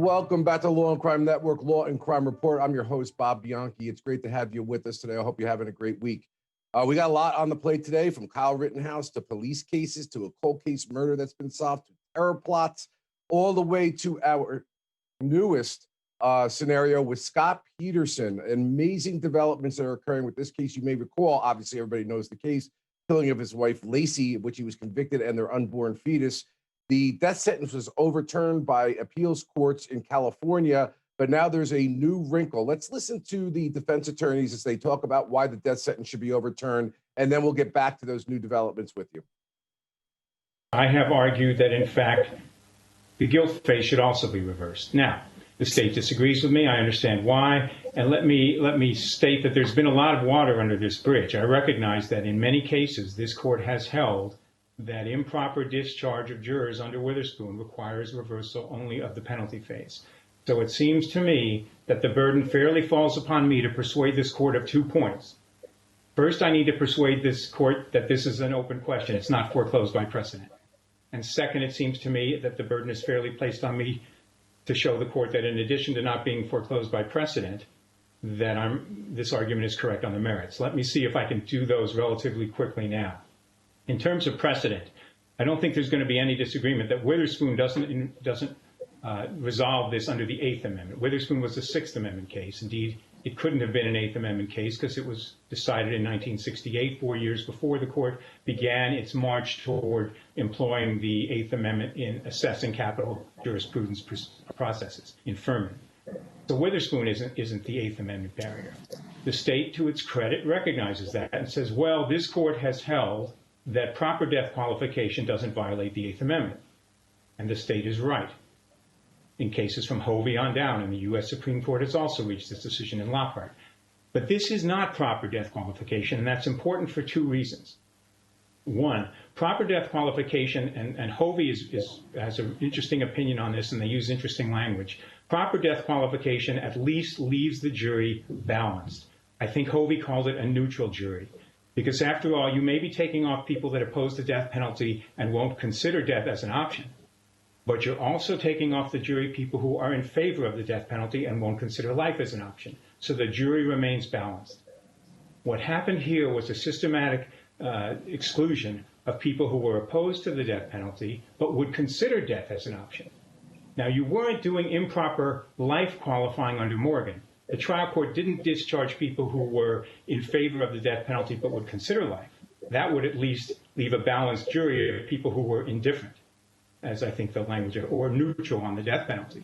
welcome back to Law and Crime Network, Law and Crime Report. I'm your host, Bob Bianchi. It's great to have you with us today. I hope you're having a great week. We got a lot on the plate today, from Kyle Rittenhouse to police cases to a cold case murder that's been solved to terror plots, all the way to our newest scenario with Scott Peterson. Amazing developments that are occurring with this case. You may recall, obviously, everybody knows the case, killing of his wife, Lacey, of which he was convicted, and their unborn fetus. The death sentence was overturned by appeals courts in California, but now there's a new wrinkle. Let's listen to the defense attorneys as they talk about why the death sentence should be overturned, and then we'll get back to those new developments with you. I have argued that, in fact, the guilt phase should also be reversed. Now, the state disagrees with me. I understand why. And let me state that there's been a lot of water under this bridge. I recognize that in many cases, this court has held that improper discharge of jurors under Witherspoon requires reversal only of the penalty phase. So it seems to me that the burden fairly falls upon me to persuade this court of 2 points. First, I need to persuade this court that this is an open question. It's not foreclosed by precedent. And second, it seems to me that the burden is fairly placed on me to show the court that in addition to not being foreclosed by precedent, that this argument is correct on the merits. Let me see if I can do those relatively quickly now. In terms of precedent, I don't think there's going to be any disagreement that Witherspoon doesn't resolve this under the Eighth Amendment. Witherspoon was a Sixth Amendment case. Indeed, it couldn't have been an Eighth Amendment case because it was decided in 1968, 4 years before the court began its march toward employing the Eighth Amendment in assessing capital jurisprudence processes in Furman. So Witherspoon isn't the Eighth Amendment barrier. The state, to its credit, recognizes that and says, well, this court has held that proper death qualification doesn't violate the Eighth Amendment. And the state is right. In cases from Hovey on down, and the U.S. Supreme Court has also reached this decision in Lockhart. But this is not proper death qualification, and that's important for 2 reasons. One, proper death qualification, and Hovey has an interesting opinion on this, and they use interesting language. Proper death qualification at least leaves the jury balanced. I think Hovey called it a neutral jury. Because after all, you may be taking off people that oppose the death penalty and won't consider death as an option. But you're also taking off the jury people who are in favor of the death penalty and won't consider life as an option. So the jury remains balanced. What happened here was a systematic exclusion of people who were opposed to the death penalty but would consider death as an option. Now, you weren't doing improper life qualifying under Morgan. The trial court didn't discharge people who were in favor of the death penalty but would consider life. That would at least leave a balanced jury of people who were indifferent, as I think the language, or neutral on the death penalty.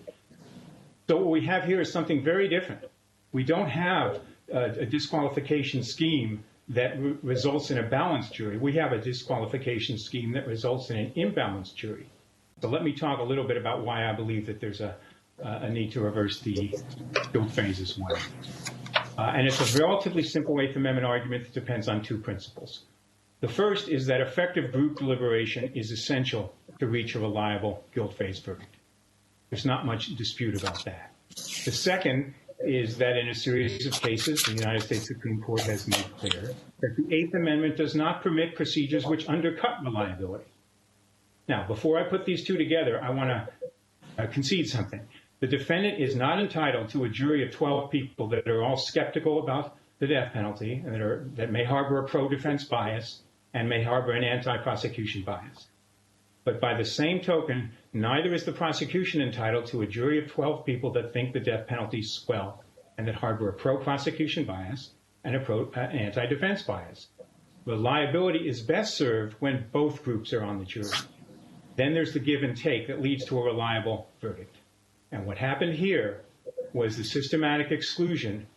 So what we have here is something very different. We don't have a disqualification scheme that results in a balanced jury. We have a disqualification scheme that results in an imbalanced jury. So let me talk a little bit about why I believe that there's a need to reverse the guilt phase as well. And it's a relatively simple Eighth Amendment argument that depends on 2 principles. The first is that effective group deliberation is essential to reach a reliable guilt phase verdict. There's not much dispute about that. The second is that in a series of cases, the United States Supreme Court has made clear that the Eighth Amendment does not permit procedures which undercut reliability. Now, before I put these 2 together, I want to concede something. The defendant is not entitled to a jury of 12 people that are all skeptical about the death penalty and that may harbor a pro-defense bias and may harbor an anti-prosecution bias. But by the same token, neither is the prosecution entitled to a jury of 12 people that think the death penalty is swell and that harbor a pro-prosecution bias and an anti-defense bias. Reliability is best served when both groups are on the jury. Then there's the give and take that leads to a reliable verdict. And what happened here was the systematic exclusion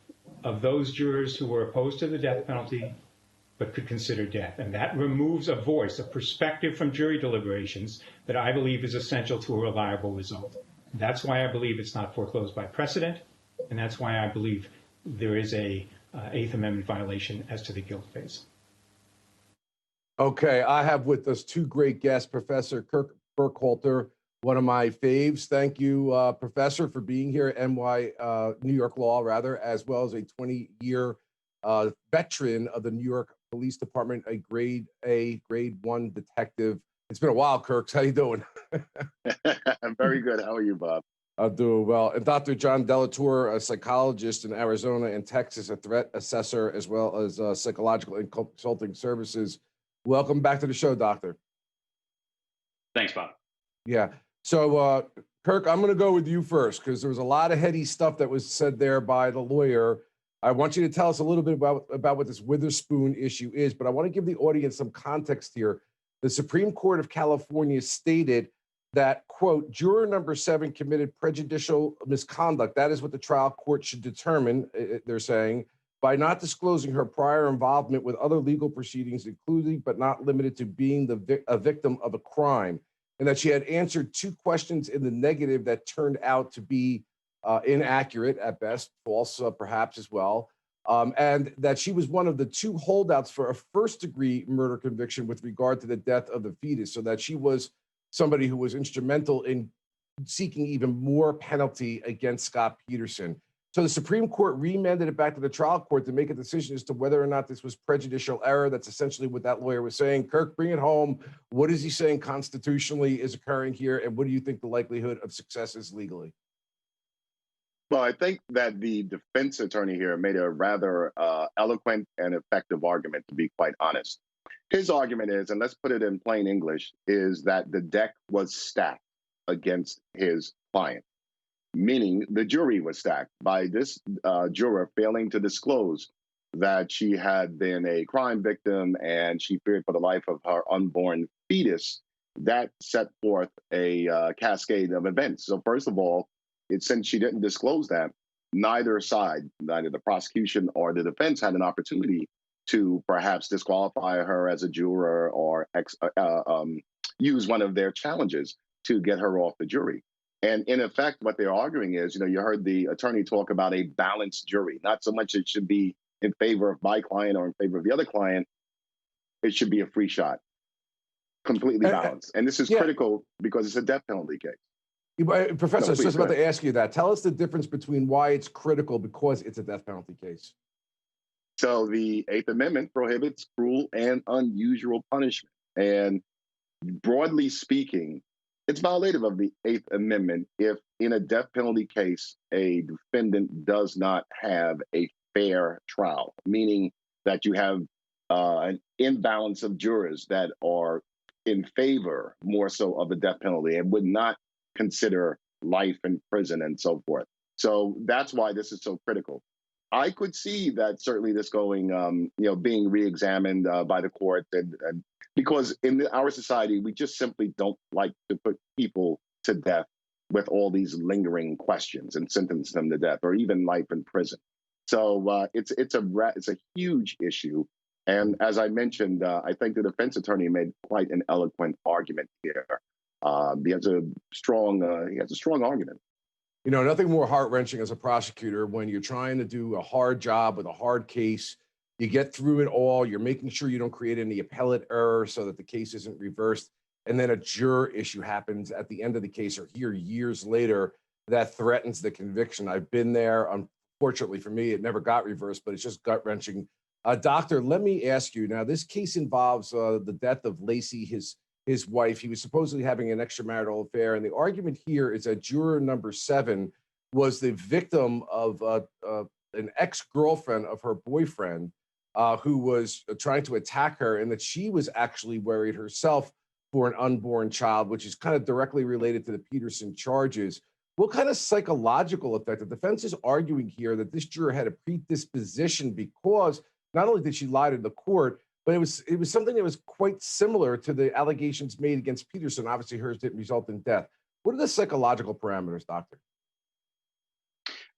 of those jurors who were opposed to the death penalty but could consider death. And that removes a voice, a perspective from jury deliberations that I believe is essential to a reliable result. That's why I believe it's not foreclosed by precedent, and that's why I believe there is a Eighth Amendment violation as to the guilt phase. Okay, I have with us 2 great guests, Professor Kirk Burkhalter, one of my faves. Thank you, Professor, for being here at New York Law, rather, as well as a 20-year veteran of the New York Police Department, a grade 1 detective. It's been a while, Kirk. How you doing? I'm very good. How are you, Bob? Doing well. And Dr. John Delatore, a psychologist in Arizona and Texas, a threat assessor, as well as psychological and consulting services. Welcome back to the show, Doctor. Thanks, Bob. Yeah. So, Kirk, I'm going to go with you first because there was a lot of heady stuff that was said there by the lawyer. I want you to tell us a little bit about what this Witherspoon issue is, but I want to give the audience some context here. The Supreme Court of California stated that, quote, juror number 7 committed prejudicial misconduct. That is what the trial court should determine, they're saying, by not disclosing her prior involvement with other legal proceedings, including but not limited to being a victim of a crime, and that she had answered 2 questions in the negative that turned out to be inaccurate at best, false perhaps as well, and that she was one of the 2 holdouts for a first-degree murder conviction with regard to the death of the fetus, so that she was somebody who was instrumental in seeking even more penalty against Scott Peterson. So the Supreme Court remanded it back to the trial court to make a decision as to whether or not this was prejudicial error. That's essentially what that lawyer was saying. Kirk, bring it home. What is he saying constitutionally is occurring here, and what do you think the likelihood of success is legally? Well, I think that the defense attorney here made a rather eloquent and effective argument, to be quite honest. His argument is, and let's put it in plain English, is that the deck was stacked against his client, meaning the jury was stacked by this juror failing to disclose that she had been a crime victim and she feared for the life of her unborn fetus. That set forth a cascade of events. So first of all, since she didn't disclose that, neither side, neither the prosecution or the defense, had an opportunity to perhaps disqualify her as a juror or use one of their challenges to get her off the jury. And in effect, what they're arguing is, you heard the attorney talk about a balanced jury, not so much it should be in favor of my client or in favor of the other client. It should be a free shot, completely balanced. And this is critical because it's a death penalty case. Professor, I was just about to ask you that. Tell us the difference between why it's critical because it's a death penalty case. So the Eighth Amendment prohibits cruel and unusual punishment. And broadly speaking, it's violative of the Eighth Amendment if in a death penalty case, a defendant does not have a fair trial, meaning that you have an imbalance of jurors that are in favor more so of the death penalty and would not consider life in prison and so forth. So that's why this is so critical. I could see that certainly this going, being reexamined by the court, and because in our society, we just simply don't like to put people to death with all these lingering questions and sentence them to death or even life in prison. So it's a huge issue. And as I mentioned, I think the defense attorney made quite an eloquent argument here. He has a strong argument. Nothing more heart-wrenching as a prosecutor when you're trying to do a hard job with a hard case. You get through it all. You're making sure you don't create any appellate error so that the case isn't reversed. And then a juror issue happens at the end of the case or here years later that threatens the conviction. I've been there. Unfortunately for me, it never got reversed, but it's just gut-wrenching. Doctor, let me ask you now, this case involves the death of Lacey, his wife. He was supposedly having an extramarital affair. And the argument here is that juror number 7 was the victim of an ex-girlfriend of her boyfriend who was trying to attack her, and that she was actually worried herself for an unborn child, which is kind of directly related to the Peterson charges. What kind of psychological effect? The defense is arguing here that this juror had a predisposition because not only did she lie to the court, but it was something that was quite similar to the allegations made against Peterson. Obviously, hers didn't result in death. What are the psychological parameters, Doctor?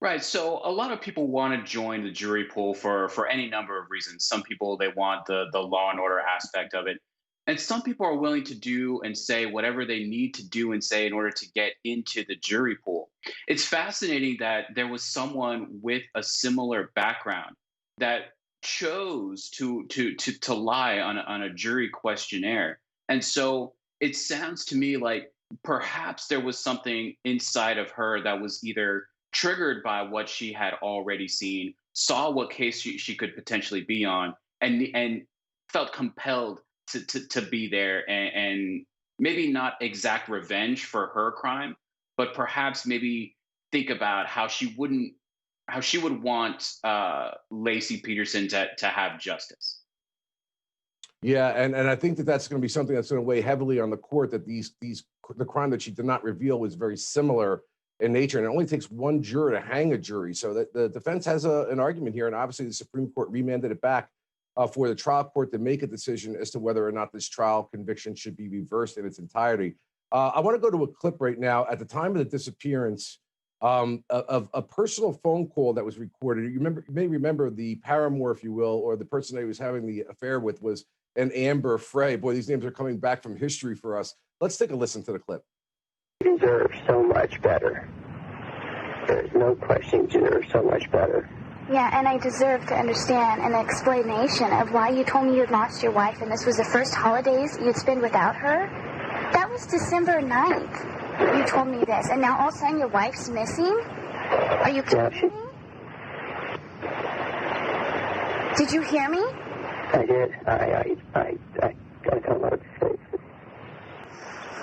Right. So a lot of people want to join the jury pool for any number of reasons. Some people, they want the law and order aspect of it. And some people are willing to do and say whatever they need to do and say in order to get into the jury pool. It's fascinating that there was someone with a similar background that chose to lie on a jury questionnaire. And so it sounds to me like perhaps there was something inside of her that was either triggered by what she had already seen, saw what case she could potentially be on, and felt compelled to be there and maybe not exact revenge for her crime, but perhaps maybe think about how she would want Lacey Peterson to have justice. Yeah, and I think that that's going to be something that's going to weigh heavily on the court. That the crime that she did not reveal was very similar in nature, and it only takes one juror to hang a jury. So that the defense has an argument here, and obviously the Supreme Court remanded it back for the trial court to make a decision as to whether or not this trial conviction should be reversed in its entirety. I want to go to a clip right now. At the time of the disappearance, of a personal phone call that was recorded. You may remember the paramour, if you will, or the person that he was having the affair with was an Amber Frey. Boy, these names are coming back from history for us. Let's take a listen to the clip. You deserve so much better. There's no question you deserve so much better. Yeah, and I deserve to understand an explanation of why you told me you'd lost your wife and this was the first holidays you'd spend without her. That was December 9th. You told me this, and now all of a sudden your wife's missing? Are you kidding me? Did you hear me? I did. I don't know what to say.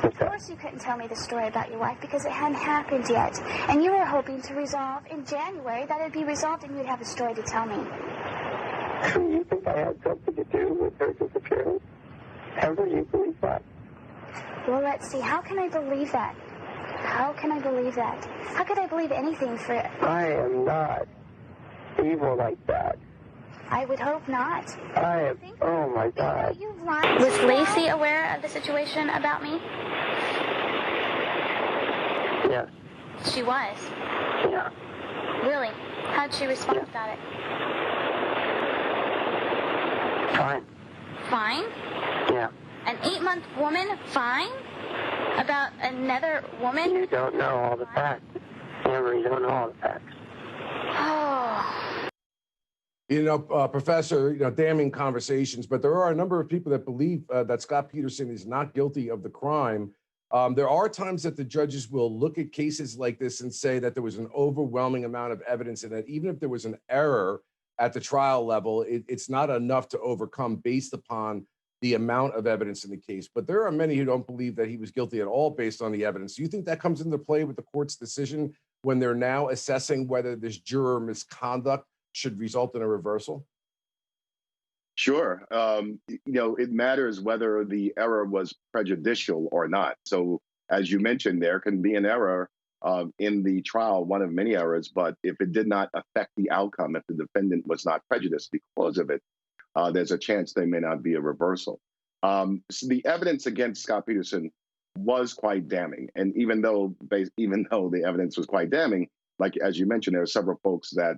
Of course you couldn't tell me the story about your wife because it hadn't happened yet. And you were hoping to resolve in January that it'd be resolved and you'd have a story to tell me. You think I had something to do with her disappearance? Ever you believe that? Well, let's see. How can I believe that? How can I believe that? How could I believe anything for... I am not evil like that. I would hope not. I am... Oh, my God. Was Lacey aware of the situation about me? Yes. She was? Yeah. Really? How'd she respond about it? Fine. Fine? Yeah. An 8-month woman fine? About another woman? You don't know all the facts. Amber, you don't know all the facts. Oh... You know, Professor, damning conversations, but there are a number of people that believe that Scott Peterson is not guilty of the crime. There are times that the judges will look at cases like this and say that there was an overwhelming amount of evidence and that even if there was an error at the trial level, it's not enough to overcome based upon the amount of evidence in the case. But there are many who don't believe that he was guilty at all based on the evidence. Do you think that comes into play with the court's decision when they're now assessing whether this juror misconduct should result in a reversal? Sure. It matters whether the error was prejudicial or not. So as you mentioned, there can be an error in the trial, one of many errors, but if it did not affect the outcome, if the defendant was not prejudiced because of it, there's a chance there may not be a reversal. So the evidence against Scott Peterson was quite damning. And even though the evidence was quite damning, like as you mentioned, there are several folks that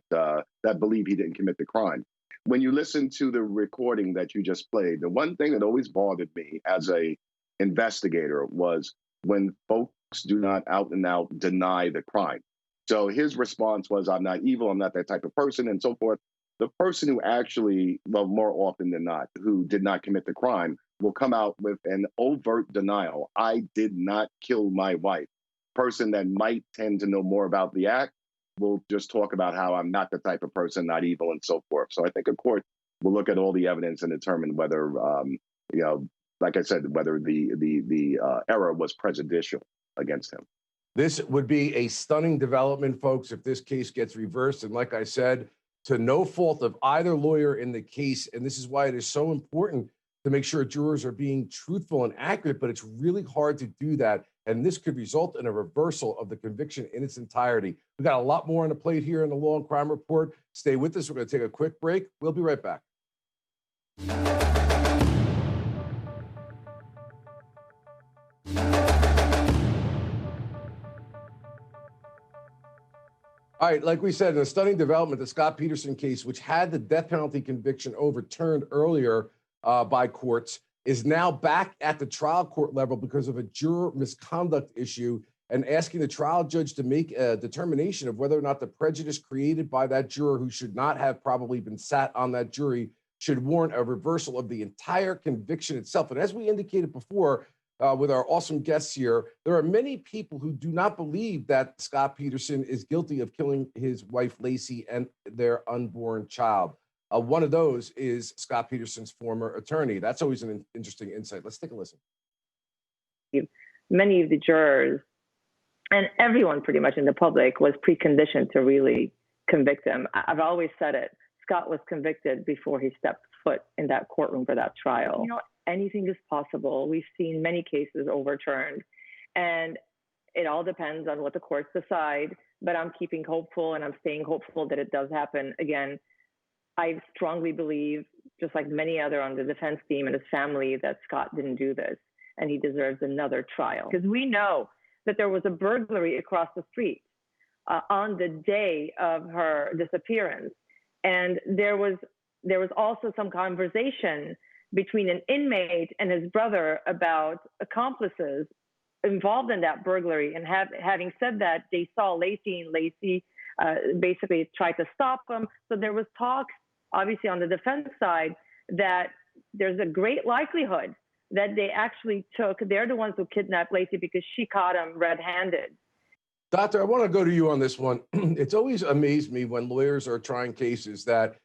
believe he didn't commit the crime. When you listen to the recording that you just played, the one thing that always bothered me as a investigator was when folks do not out and out deny the crime. So his response was, "I'm not evil, I'm not that type of person," and so forth. The person who actually, well, more often than not, who did not commit the crime will come out with an overt denial. I did not kill my wife. Person that might tend to know more about the act will just talk about how I'm not the type of person, not evil, and so forth. So I think a court will look at all the evidence and determine whether, like I said, whether the error was prejudicial against him. This would be a stunning development, folks, if this case gets reversed. And like I said, to no fault of either lawyer in the case. And this is why it is so important to make sure jurors are being truthful and accurate, but it's really hard to do that. And this could result in a reversal of the conviction in its entirety. We got a lot more on the plate here in the Law and Crime Report. Stay with us. We're going to take a quick break. We'll be right back. All right, like we said, in a stunning development, the Scott Peterson case, which had the death penalty conviction overturned earlier by courts, is now back at the trial court level because of a juror misconduct issue and asking the trial judge to make a determination of whether or not the prejudice created by that juror, who should not have probably been sat on that jury, should warrant a reversal of the entire conviction itself. And as we indicated before, with our awesome guests here, there are many people who do not believe that Scott Peterson is guilty of killing his wife, Lacey, and their unborn child. One of those is Scott Peterson's former attorney. That's always an interesting insight. Let's take a listen. Many of the jurors and everyone pretty much in the public was preconditioned to really convict him. I've always said it. Scott was convicted before he stepped foot in that courtroom for that trial. You know, anything is possible. We've seen many cases overturned, and it all depends on what the courts decide. But I'm keeping hopeful, and I'm staying hopeful that it does happen. Again, I strongly believe, just like many other on the defense team and his family, that Scott didn't do this, and he deserves another trial. Because we know that there was a burglary across the street on the day of her disappearance. And there was also some conversation between an inmate and his brother about accomplices involved in that burglary. And having said that, they saw Lacey, and Lacey basically tried to stop them. So there was talk, obviously on the defense side, that there's a great likelihood that they actually they're the ones who kidnapped Lacey because she caught him red-handed. Doctor, I want to go to you on this one. It's always amazed me when lawyers are trying cases that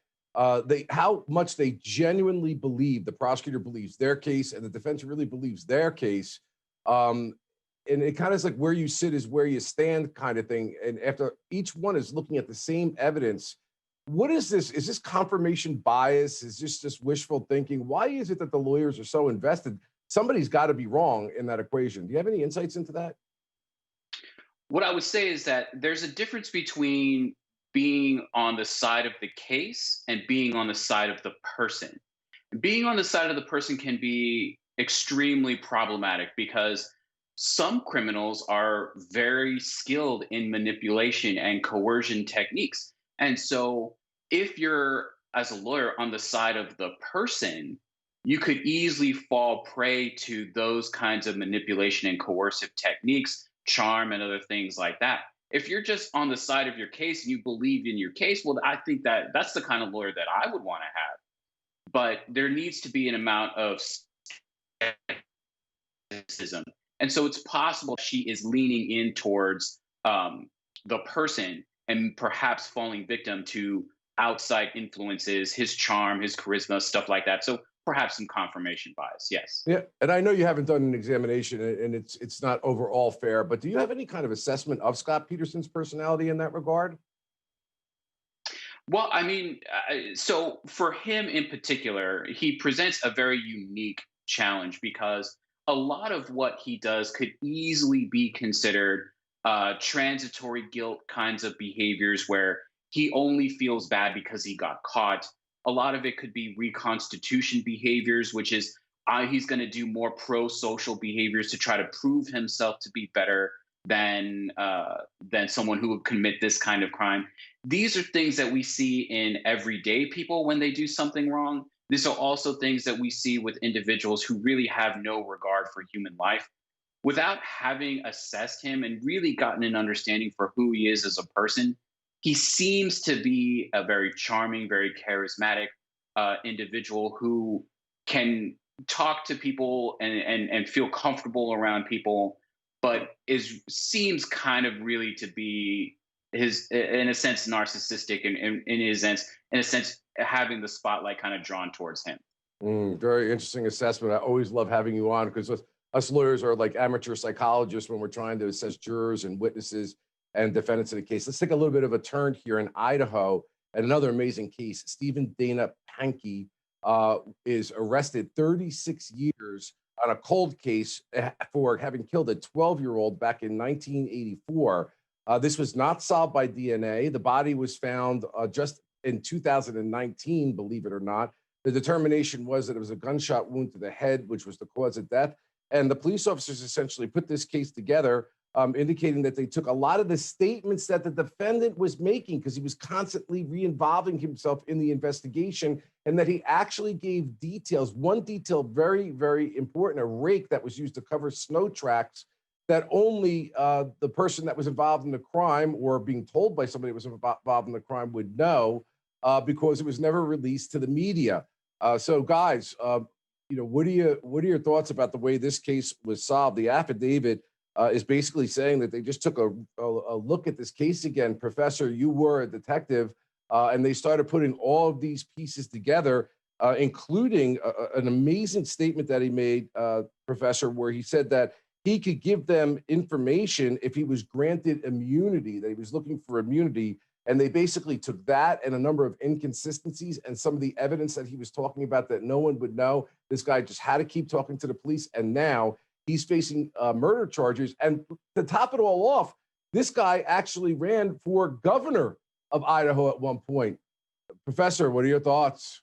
how much they genuinely believe, the prosecutor believes their case and the defense really believes their case. And it kind of is like where you sit is where you stand kind of thing. And after each one is looking at the same evidence, what is this? Is this confirmation bias? Is this just wishful thinking? Why is it that the lawyers are so invested? Somebody's got to be wrong in that equation. Do you have any insights into that? What I would say is that there's a difference between being on the side of the case and being on the side of the person. Being on the side of the person can be extremely problematic because some criminals are very skilled in manipulation and coercion techniques. And so if you're, as a lawyer, on the side of the person, you could easily fall prey to those kinds of manipulation and coercive techniques, charm and other things like that. If you're just on the side of your case and you believe in your case, well, I think that's the kind of lawyer that I would want to have. But there needs to be an amount of skepticism. And so it's possible she is leaning in towards the person and perhaps falling victim to outside influences, his charm, his charisma, stuff like that. So perhaps some confirmation bias, yes. Yeah, and I know you haven't done an examination, and it's not overall fair, but do you have any kind of assessment of Scott Peterson's personality in that regard? Well, I mean, so for him in particular, he presents a very unique challenge because a lot of what he does could easily be considered transitory guilt kinds of behaviors where he only feels bad because he got caught. A lot of it could be reconstitution behaviors, which is he's going to do more pro-social behaviors to try to prove himself to be better than someone who would commit this kind of crime. These are things that we see in everyday people when they do something wrong. These are also things that we see with individuals who really have no regard for human life. Without having assessed him and really gotten an understanding for who he is as a person, he seems to be a very charming, very charismatic individual who can talk to people and feel comfortable around people, but seems kind of really to be in a sense, narcissistic and in a sense, having the spotlight kind of drawn towards him. Very interesting assessment. I always love having you on because us lawyers are like amateur psychologists when we're trying to assess jurors and witnesses and defendants in a case. Let's take a little bit of a turn here in Idaho and another amazing case. Stephen Dana Bianchi is arrested 36 years on a cold case for having killed a 12-year-old back in 1984. This was not solved by DNA. The body was found just in 2019, believe it or not. The determination was that it was a gunshot wound to the head, which was the cause of death. And the police officers essentially put this case together, indicating that they took a lot of the statements that the defendant was making, because he was constantly re-involving himself in the investigation, and that he actually gave details. One detail, very, very important, a rake that was used to cover snow tracks that only the person that was involved in the crime or being told by somebody that was involved in the crime would know, because it was never released to the media. So guys, what are your thoughts about the way this case was solved? The affidavit is basically saying that they just took a look at this case again. Professor, you were a detective, and they started putting all of these pieces together, including an amazing statement that he made, Professor, where he said that he could give them information if he was granted immunity, that he was looking for immunity. And they basically took that and a number of inconsistencies and some of the evidence that he was talking about that no one would know. This guy just had to keep talking to the police. And now he's facing murder charges. And to top it all off, this guy actually ran for governor of Idaho at one point. Professor, what are your thoughts?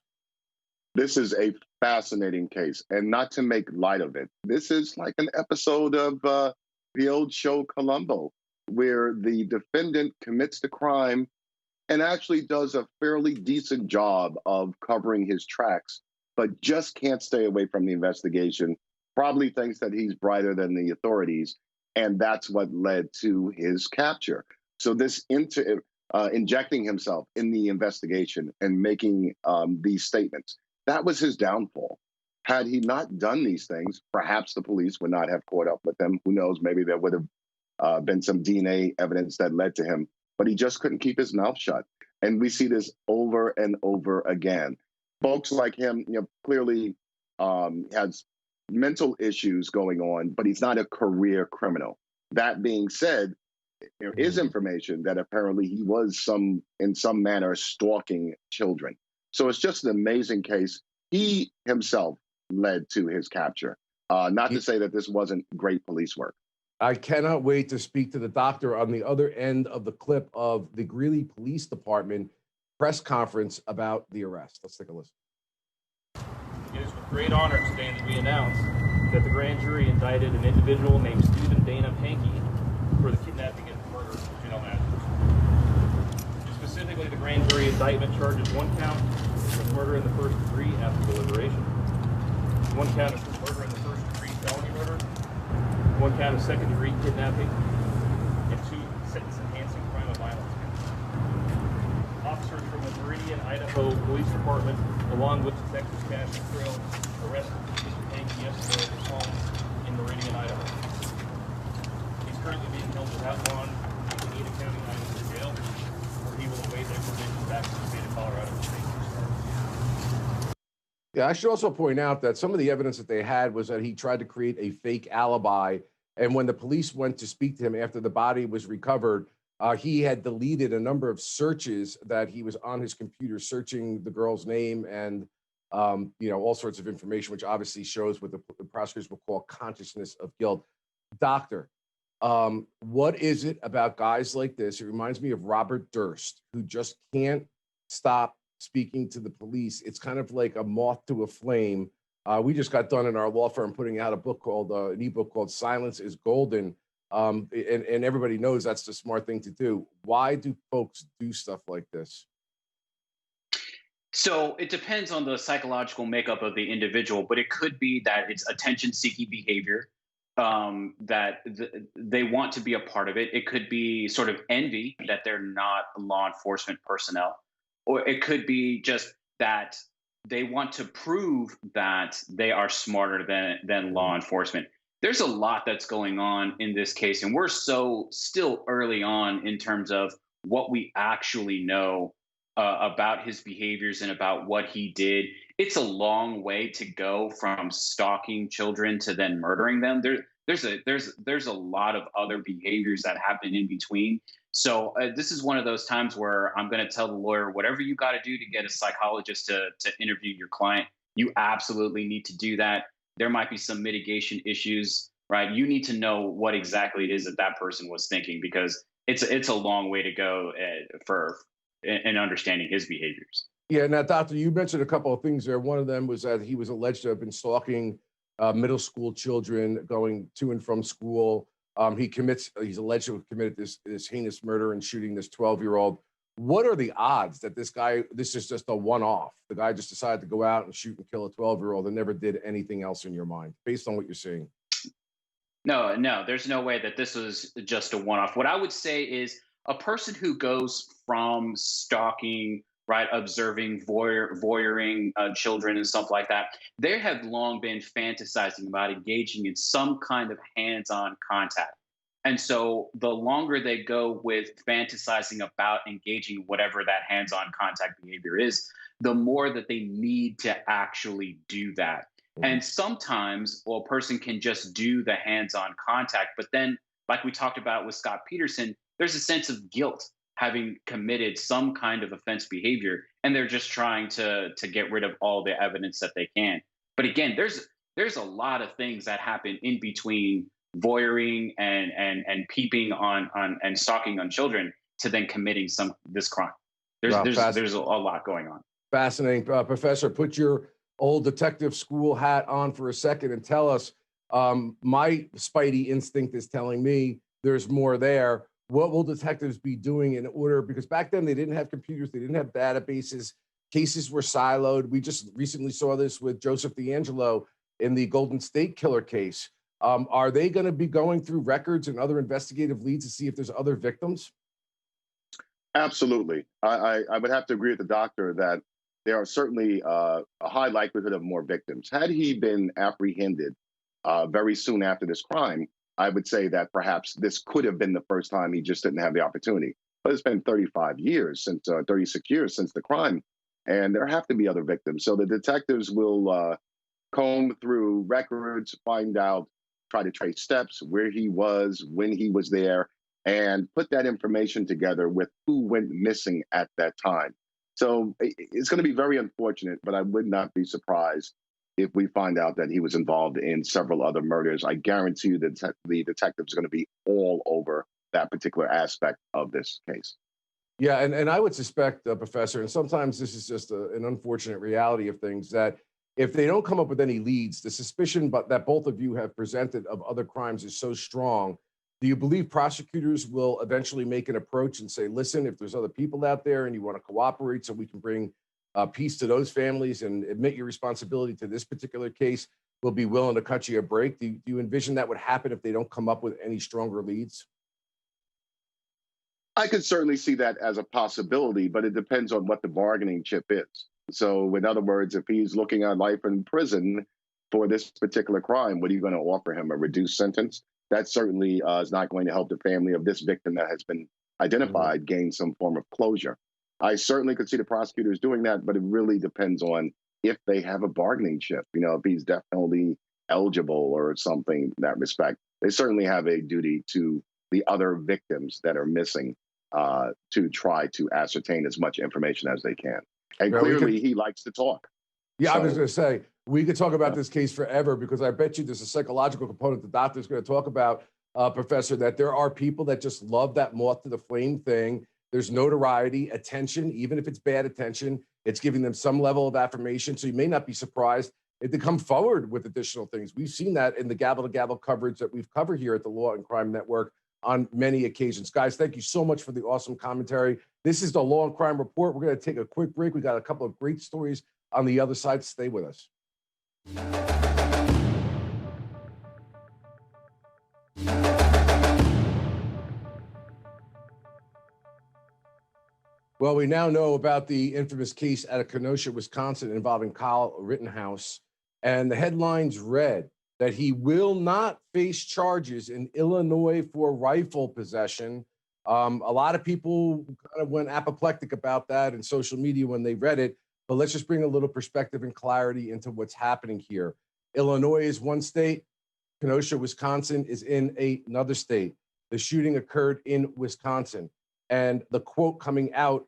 This is a fascinating case, and not to make light of it. This is like an episode of the old show Columbo, where the defendant commits the crime and actually does a fairly decent job of covering his tracks, but just can't stay away from the investigation, probably thinks that he's brighter than the authorities, and that's what led to his capture. So this injecting himself in the investigation and making these statements, that was his downfall. Had he not done these things, perhaps the police would not have caught up with him. Who knows? Maybe there would have been some DNA evidence that led to him, but he just couldn't keep his mouth shut. And we see this over and over again. Folks like him, clearly has mental issues going on, but he's not a career criminal. That being said, there is information that apparently he was in some manner stalking children. So it's just an amazing case. He himself led to his capture. Not to say that this wasn't great police work. I cannot wait to speak to the doctor on the other end of the clip of the Greeley Police Department press conference about the arrest. Let's take a listen. It is with great honor today that we announce that the grand jury indicted an individual named Stephen Dana Pankey for the kidnapping and murder of Janelle Matthews. Specifically, the grand jury indictment charges one count of murder in the first degree after deliberation, one count of murder in the first degree felony murder, one count of second degree kidnapping, and two sentence-enhancing crime of violence. Officers from the Meridian, Idaho Police Department, along with Detectives Cash and Krill, arrested Mr. Pankey yesterday at his home in Meridian, Idaho. He's currently being held without bond in Ada County, Idaho jail, where he will await extradition back to the state of Colorado for state discharge. Yeah, I should also point out that some of the evidence that they had was that he tried to create a fake alibi. And when the police went to speak to him after the body was recovered, he had deleted a number of searches that he was on his computer searching the girl's name and, all sorts of information, which obviously shows what the prosecutors will call consciousness of guilt. Doctor, what is it about guys like this? It reminds me of Robert Durst, who just can't stop speaking to the police. It's kind of like a moth to a flame. We just got done in our law firm putting out a book called an ebook called Silence is Golden. And everybody knows that's the smart thing to do. Why do folks do stuff like this? So it depends on the psychological makeup of the individual, but it could be that it's attention-seeking behavior, that they want to be a part of it. It could be sort of envy that they're not law enforcement personnel, or it could be just that they want to prove that they are smarter than law enforcement. There's a lot that's going on in this case, and we're so still early on in terms of what we actually know about his behaviors and about what he did. It's a long way to go from stalking children to then murdering them. There's a lot of other behaviors that happen in between. So this is one of those times where I'm going to tell the lawyer, whatever you got to do to get a psychologist to interview your client, you absolutely need to do that. There might be some mitigation issues, right? You need to know what exactly it is that person was thinking, because it's a long way to go in understanding his behaviors. Yeah. Now, Doctor, you mentioned a couple of things there. One of them was that he was alleged to have been stalking middle school children going to and from school. He's alleged to have committed this heinous murder and shooting this 12-year-old. What are the odds that this is just a one-off? The guy just decided to go out and shoot and kill a 12-year-old and never did anything else in your mind, based on what you're seeing? No, there's no way that this was just a one-off. What I would say is a person who goes from stalking, right, observing, voyeuring children and stuff like that, they have long been fantasizing about engaging in some kind of hands-on contact. And so the longer they go with fantasizing about engaging whatever that hands-on contact behavior is, the more that they need to actually do that. And sometimes, well, a person can just do the hands-on contact, but then, like we talked about with Scott Peterson, there's a sense of guilt having committed some kind of offense behavior, and they're just trying to get rid of all the evidence that they can. But again, there's a lot of things that happen in between voyeuring and peeping on and stalking on children to then committing this crime. There's a lot going on. Fascinating. Professor, put your old detective school hat on for a second and tell us, my spidey instinct is telling me there's more there. What will detectives be doing in order, because back then they didn't have computers, they didn't have databases, cases were siloed. We just recently saw this with Joseph D'Angelo in the Golden State Killer case. Are they going to be going through records and other investigative leads to see if there's other victims? Absolutely. I would have to agree with the doctor that there are certainly a high likelihood of more victims. Had he been apprehended very soon after this crime, I would say that perhaps this could have been the first time, he just didn't have the opportunity. But it's been 36 years since the crime, and there have to be other victims. So the detectives will comb through records, find out, try to trace steps, where he was, when he was there, and put that information together with who went missing at that time. So it's going to be very unfortunate, but I would not be surprised if we find out that he was involved in several other murders. I guarantee you that the detectives are going to be all over that particular aspect of this case. Yeah, and I would suspect, Professor, and sometimes this is just an unfortunate reality of things, that if they don't come up with any leads, the suspicion that both of you have presented of other crimes is so strong. Do you believe prosecutors will eventually make an approach and say, listen, if there's other people out there and you want to cooperate so we can bring peace to those families and admit your responsibility to this particular case, we'll be willing to cut you a break? Do you envision that would happen if they don't come up with any stronger leads? I could certainly see that as a possibility, but it depends on what the bargaining chip is. So in other words, if he's looking at life in prison for this particular crime, what are you going to offer him? A reduced sentence? That certainly is not going to help the family of this victim that has been identified gain some form of closure. I certainly could see the prosecutors doing that, but it really depends on if they have a bargaining chip. You know, if he's definitely eligible or something in that respect. They certainly have a duty to the other victims that are missing to try to ascertain as much information as they can. And clearly, he likes to talk. Yeah, I was going to say, we could talk about this case forever, because I bet you there's a psychological component the doctor's going to talk about, Professor, that there are people that just love that moth to the flame thing. There's notoriety, attention, even if it's bad attention, it's giving them some level of affirmation. So you may not be surprised if they come forward with additional things. We've seen that in the gavel to gavel coverage that we've covered here at the Law and Crime Network on many occasions. Guys, thank you so much for the awesome commentary. This is the Law and Crime Report. We're going to take a quick break. We got a couple of great stories on the other side. Stay with us. Well, we now know about the infamous case out of Kenosha, Wisconsin, involving Kyle Rittenhouse. And the headlines read that he will not face charges in Illinois for rifle possession. A lot of people kind of went apoplectic about that in social media when they read it. But let's just bring a little perspective and clarity into what's happening here. Illinois is one state. Kenosha, Wisconsin is in another state. The shooting occurred in Wisconsin. And the quote coming out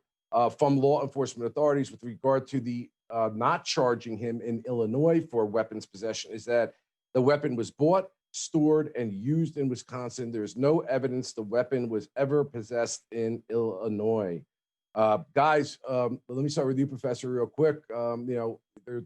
from law enforcement authorities with regard to the not charging him in Illinois for weapons possession is that the weapon was bought, stored, and used in Wisconsin. There's no evidence the weapon was ever possessed in Illinois. Guys, let me start with you, Professor, real quick. We're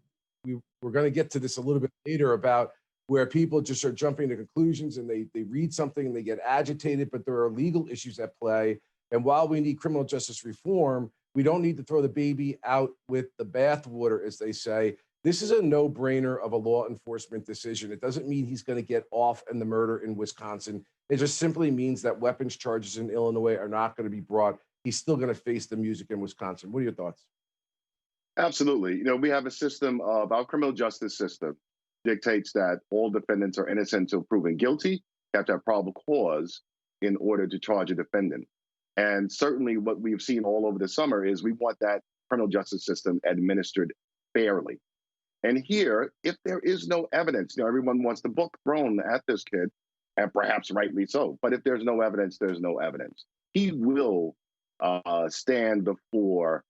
going to get to this a little bit later about where people just are jumping to conclusions and they read something and they get agitated, but there are legal issues at play. And while we need criminal justice reform, we don't need to throw the baby out with the bathwater, as they say. This is a no-brainer of a law enforcement decision. It doesn't mean he's going to get off in the murder in Wisconsin. It just simply means that weapons charges in Illinois are not going to be brought. He's still going to face the music in Wisconsin. What are your thoughts? Absolutely. You know, we have a system of our criminal justice system dictates that all defendants are innocent until proven guilty. You have to have probable cause in order to charge a defendant. And certainly what we've seen all over the summer is we want that criminal justice system administered fairly. And here, if there is no evidence, everyone wants the book thrown at this kid, and perhaps rightly so. But if there's no evidence, there's no evidence. He will stand before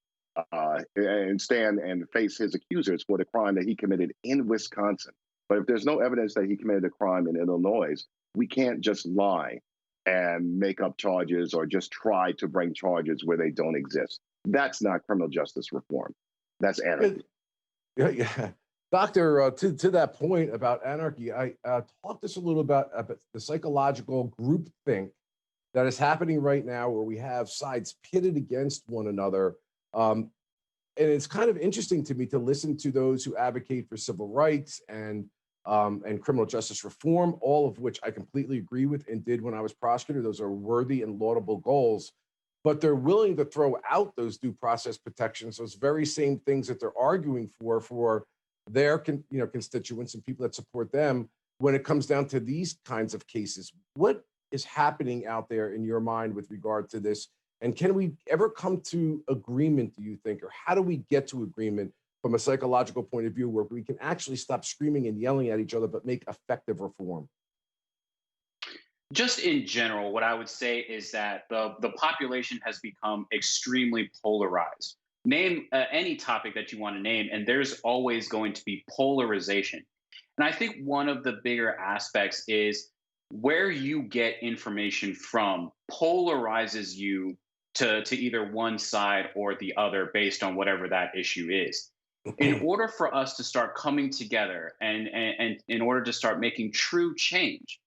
and stand and face his accusers for the crime that he committed in Wisconsin. But if there's no evidence that he committed a crime in Illinois, we can't just lie and make up charges or just try to bring charges where they don't exist. That's not criminal justice reform. That's anarchy. Yeah. Doctor, to that point about anarchy, I talked this a little about the psychological groupthink that is happening right now, where we have sides pitted against one another. And it's kind of interesting to me to listen to those who advocate for civil rights and criminal justice reform, all of which I completely agree with and did when I was prosecutor. Those are worthy and laudable goals, but they're willing to throw out those due process protections, those very same things that they're arguing for their constituents and people that support them when it comes down to these kinds of cases. What is happening out there in your mind with regard to this? And can we ever come to agreement, do you think, or how do we get to agreement from a psychological point of view where we can actually stop screaming and yelling at each other, but make effective reform? Just in general, what I would say is that the population has become extremely polarized. Name any topic that you want to name, and there's always going to be polarization. And I think one of the bigger aspects is where you get information from polarizes you to either one side or the other based on whatever that issue is. In order for us to start coming together and in order to start making true change,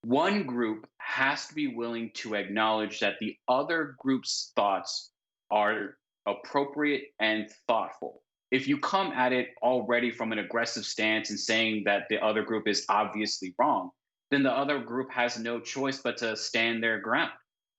one group has to be willing to acknowledge that the other group's thoughts are appropriate and thoughtful. If you come at it already from an aggressive stance and saying that the other group is obviously wrong, then the other group has no choice but to stand their ground.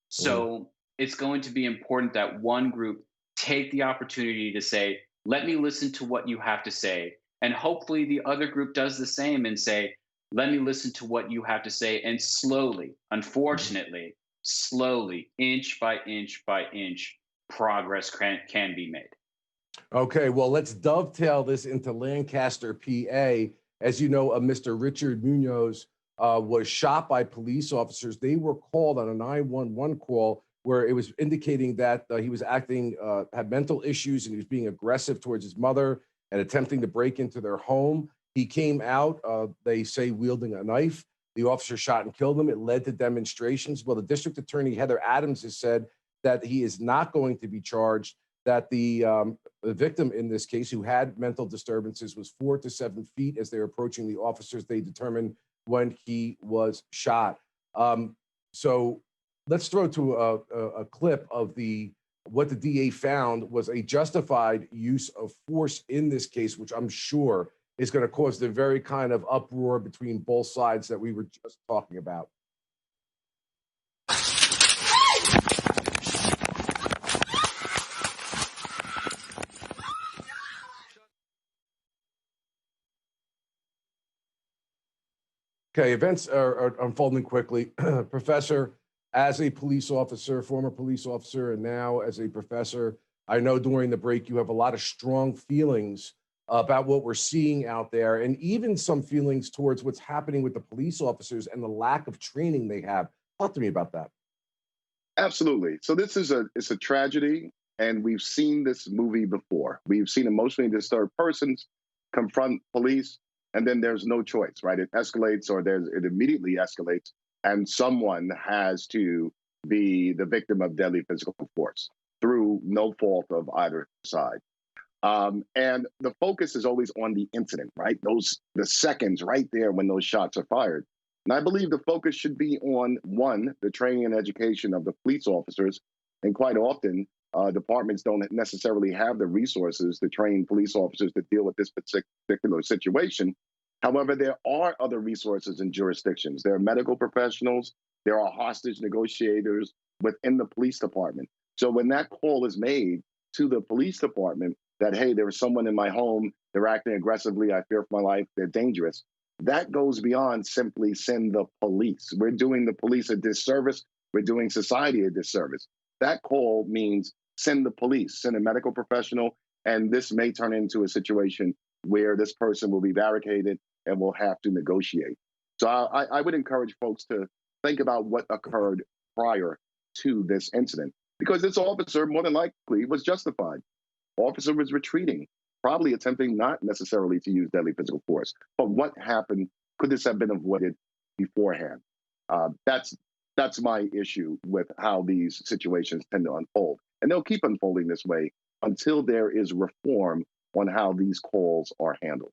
So it's going to be important that one group take the opportunity to say, let me listen to what you have to say. And hopefully the other group does the same and say, let me listen to what you have to say. And slowly, unfortunately, slowly, inch by inch, progress can be made. Okay, well, let's dovetail this into Lancaster, PA. As you know, Mr. Richard Munoz was shot by police officers. They were called on a 911 call where it was indicating that he was had mental issues, and he was being aggressive towards his mother and attempting to break into their home. He came out, they say, wielding a knife. The officer shot and killed him. It led to demonstrations. Well, the district attorney, Heather Adams, has said that he is not going to be charged, that the victim in this case, who had mental disturbances, was 4 to 7 feet as they were approaching the officers. They determined when he was shot. So let's throw to a clip of what the DA found was a justified use of force in this case, which I'm sure is going to cause the very kind of uproar between both sides that we were just talking about. Okay, events are unfolding quickly. Professor, as a police officer, former police officer, and now as a professor, I know during the break you have a lot of strong feelings about what we're seeing out there, and even some feelings towards what's happening with the police officers and the lack of training they have. Talk to me about that. Absolutely. So this is it's a tragedy, and we've seen this movie before. We've seen emotionally disturbed persons confront police, and then there's no choice, right? It escalates, or it immediately escalates, and someone has to be the victim of deadly physical force through no fault of either side. And the focus is always on the incident, right? The seconds right there when those shots are fired. And I believe the focus should be on, one, the training and education of the police officers. And quite often, departments don't necessarily have the resources to train police officers to deal with this particular situation. However, there are other resources in jurisdictions. There are medical professionals. There are hostage negotiators within the police department. So when that call is made to the police department that, hey, there was someone in my home, they're acting aggressively, I fear for my life, they're dangerous, that goes beyond simply send the police. We're doing the police a disservice. We're doing society a disservice. That call means send the police, send a medical professional, and this may turn into a situation where this person will be barricaded and will have to negotiate. So I would encourage folks to think about what occurred prior to this incident, because this officer more than likely was justified. Officer was retreating, probably attempting not necessarily to use deadly physical force. But what happened? Could this have been avoided beforehand? That's my issue with how these situations tend to unfold. And they'll keep unfolding this way until there is reform on how these calls are handled.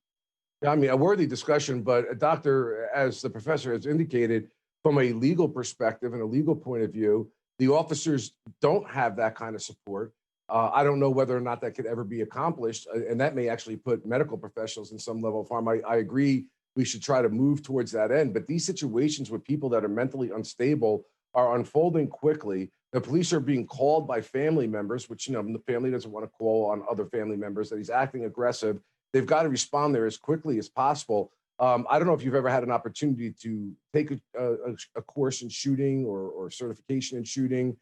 I mean, a worthy discussion, but Doctor, as the professor has indicated, from a legal perspective and a legal point of view, the officers don't have that kind of support. I don't know whether or not that could ever be accomplished, and that may actually put medical professionals in some level of harm. I agree we should try to move towards that end, but these situations with people that are mentally unstable are unfolding quickly. The police are being called by family members, which, you know, the family doesn't want to call on other family members, that he's acting aggressive. They've got to respond there as quickly as possible. I don't know if you've ever had an opportunity to take a course in shooting or certification in shooting.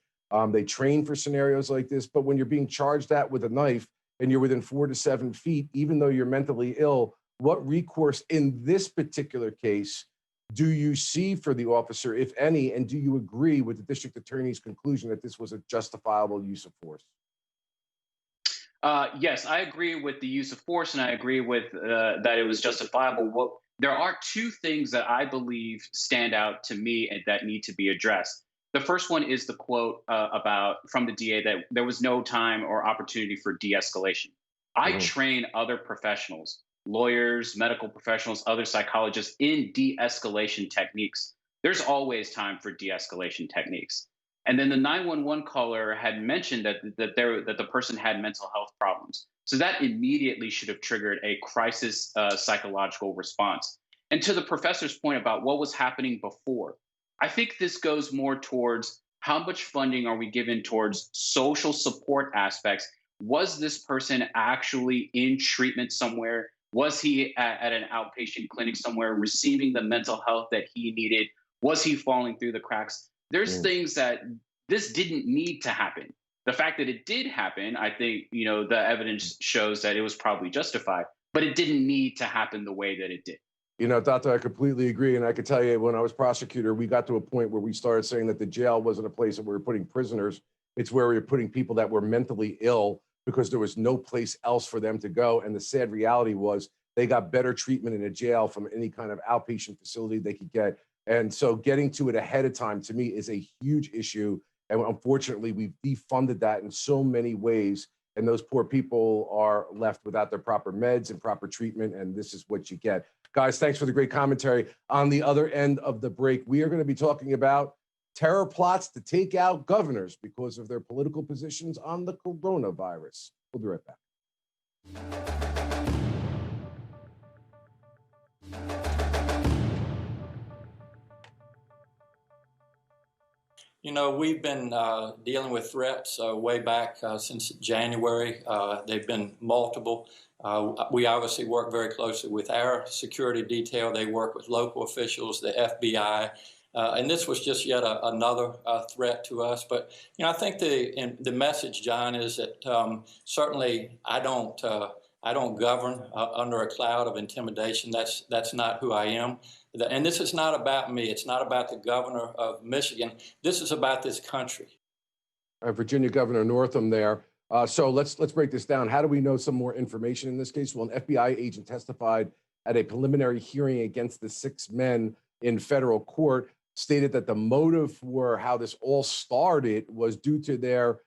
They train for scenarios like this, but when you're being charged at with a knife and you're within 4 to 7 feet, even though you're mentally ill, what recourse in this particular case do you see for the officer, if any, and do you agree with the district attorney's conclusion that this was a justifiable use of force? Yes, I agree with the use of force, and I agree with that it was justifiable. There are two things that I believe stand out to me and that need to be addressed. The first one is the quote from the DA that there was no time or opportunity for de-escalation. I train other professionals, lawyers, medical professionals, other psychologists in de-escalation techniques. There's always time for de-escalation techniques. And then the 911 caller had mentioned that the person had mental health problems. So that immediately should have triggered a crisis psychological response. And to the professor's point about what was happening before, I think this goes more towards how much funding are we given towards social support aspects. Was this person actually in treatment somewhere? Was he at an outpatient clinic somewhere receiving the mental health that he needed? Was he falling through the cracks? There's things that this didn't need to happen. The fact that it did happen, I think, you know, the evidence shows that it was probably justified, but it didn't need to happen the way that it did. You know, Doctor, I completely agree. And I can tell you, when I was prosecutor, we got to a point where we started saying that the jail wasn't a place that we were putting prisoners. It's where we were putting people that were mentally ill because there was no place else for them to go. And the sad reality was they got better treatment in a jail from any kind of outpatient facility they could get. And so getting to it ahead of time, to me, is a huge issue. And unfortunately, we've defunded that in so many ways. And those poor people are left without their proper meds and proper treatment. And this is what you get. Guys, thanks for the great commentary. On the other end of the break, we are going to be talking about terror plots to take out governors because of their political positions on the coronavirus. We'll be right back. You know, we've been dealing with threats way back since January. They've been multiple. We obviously work very closely with our security detail. They work with local officials, the FBI. And this was just yet another threat to us. But, you know, I think the message, John, is that certainly I don't govern under a cloud of intimidation. That's not who I am. And this is not about me. It's not about the governor of Michigan. This is about this country. Virginia Governor Northam there. So let's break this down. How do we know some more information in this case? Well, an FBI agent testified at a preliminary hearing against the 6 men in federal court, stated that the motive for how this all started was due to their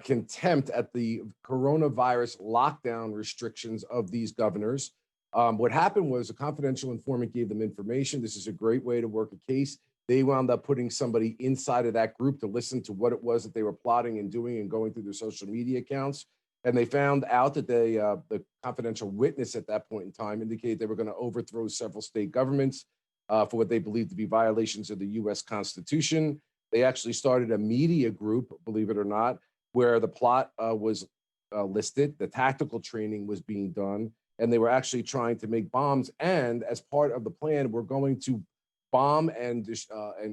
contempt at the coronavirus lockdown restrictions of these governors. What happened was a confidential informant gave them information. This is a great way to work a case. They wound up putting somebody inside of that group to listen to what it was that they were plotting and doing and going through their social media accounts. And they found out that the confidential witness at that point in time indicated they were going to overthrow several state governments for what they believed to be violations of the U.S. Constitution. They actually started a media group, believe it or not, where the plot was listed, the tactical training was being done, and they were actually trying to make bombs. And as part of the plan, we're going to bomb and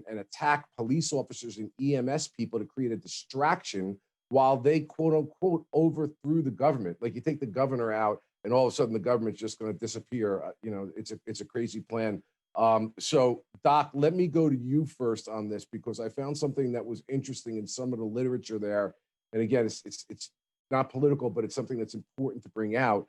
attack police officers and EMS people to create a distraction while they, quote unquote, overthrew the government. Like, you take the governor out and all of a sudden the government's just going to disappear. It's a crazy plan. So Doc, let me go to you first on this, because I found something that was interesting in some of the literature there. And again, it's not political, but it's something that's important to bring out.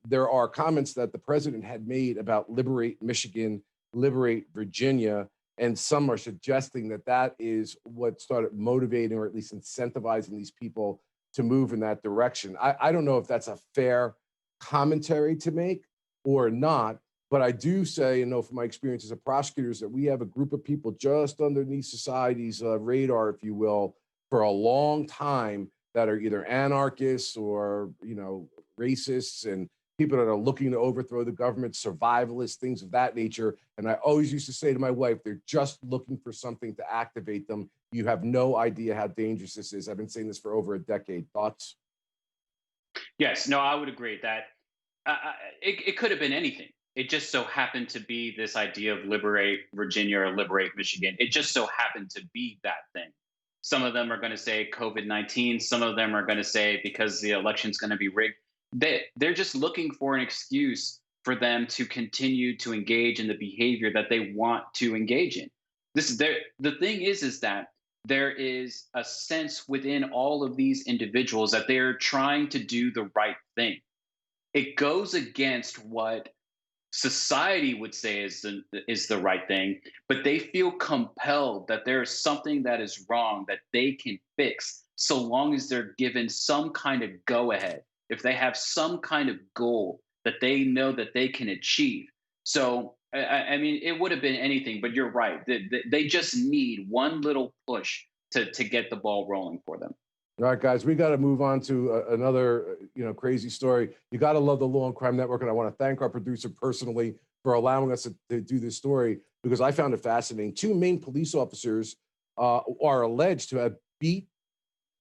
There are comments that the president had made about liberate Michigan, liberate Virginia, and some are suggesting that that is what started motivating or at least incentivizing these people to move in that direction. I don't know if that's a fair commentary to make or not, but I do say, and know from my experience as a prosecutor, is that we have a group of people just underneath society's radar, if you will, for a long time that are either anarchists or, racists and people that are looking to overthrow the government, survivalists, things of that nature. And I always used to say to my wife, they're just looking for something to activate them. You have no idea how dangerous this is. I've been saying this for over a decade. Thoughts? Yes, no, I would agree that it could have been anything. It just so happened to be this idea of liberate Virginia or liberate Michigan. It just so happened to be that thing. Some of them are going to say COVID-19. Some of them are going to say because the election's going to be rigged. They're just looking for an excuse for them to continue to engage in the behavior that they want to engage in. The thing is that there is a sense within all of these individuals that they're trying to do the right thing. It goes against what society would say is the right thing, but they feel compelled that there is something that is wrong that they can fix so long as they're given some kind of go-ahead, if they have some kind of goal that they know that they can achieve. So, I mean, it would have been anything, but you're right. They just need one little push to get the ball rolling for them. All right, guys, we got to move on to another, crazy story. You got to love the Law and Crime Network, and I want to thank our producer personally for allowing us to do this story, because I found it fascinating. Two Maine police officers are alleged to have beat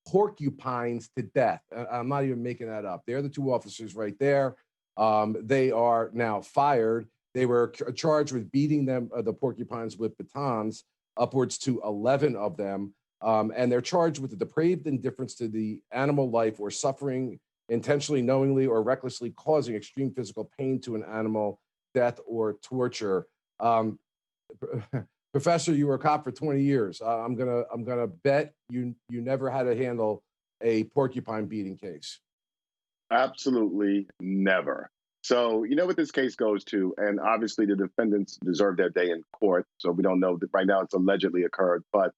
porcupines to death. I'm not even making that up. They're the two officers right there. They are now fired. They were charged with beating the porcupines with batons, upwards to 11 of them. And they're charged with the depraved indifference to the animal life or suffering, intentionally, knowingly, or recklessly causing extreme physical pain to an animal, death, or torture. Professor, you were a cop for 20 years. I'm gonna bet you never had to handle a porcupine beating case. Absolutely never. So you know what this case goes to, and obviously the defendants deserve their day in court. So we don't know that right now it's allegedly occurred, but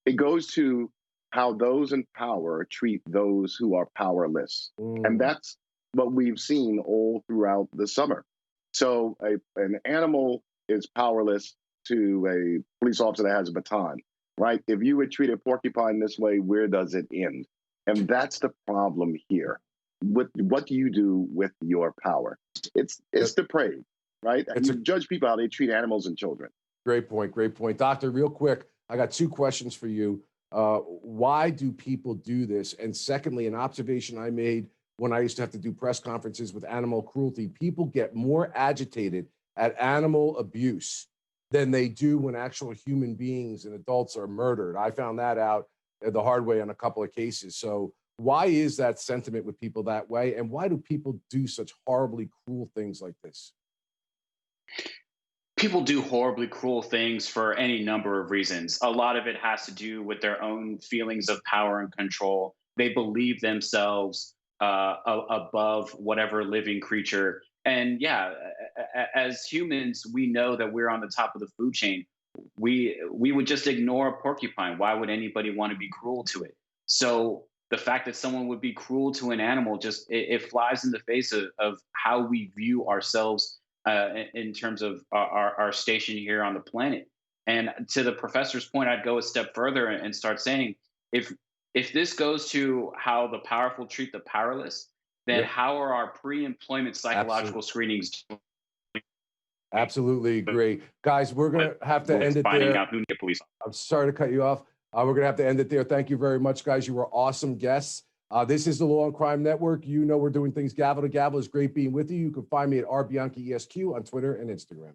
it goes to how those in power treat those who are powerless. And that's what we've seen all throughout the summer. So an animal is powerless to a police officer that has a baton, right? If you would treat a porcupine this way, where does it end? And that's the problem here. What do you do with your power? It's depraved, right? And you judge people how they treat animals and children. Great point, great point. Doctor, real quick, I got two questions for you. Why do people do this? And secondly, an observation I made when I used to have to do press conferences with animal cruelty, people get more agitated at animal abuse than they do when actual human beings and adults are murdered. I found that out the hard way on a couple of cases. So why is that sentiment with people that way? And why do people do such horribly cruel things like this? People do horribly cruel things for any number of reasons. A lot of it has to do with their own feelings of power and control. They believe themselves above whatever living creature. And yeah, as humans, we know that we're on the top of the food chain. We would just ignore a porcupine. Why would anybody want to be cruel to it? So the fact that someone would be cruel to an animal, just it flies in the face of how we view ourselves in terms of our station here on the planet. And to the professor's point, I'd go a step further and start saying, if this goes to how the powerful treat the powerless, then how are our pre-employment psychological screenings doing? Absolutely agree. Guys, we're going to have to end it there. Out who need police. I'm sorry to cut you off. We're going to have to end it there. Thank you very much, guys. You were awesome guests. This is the Law and Crime Network. You know we're doing things gavel to gavel. It's great being with you. You can find me at @RBianchiESQ on Twitter and Instagram.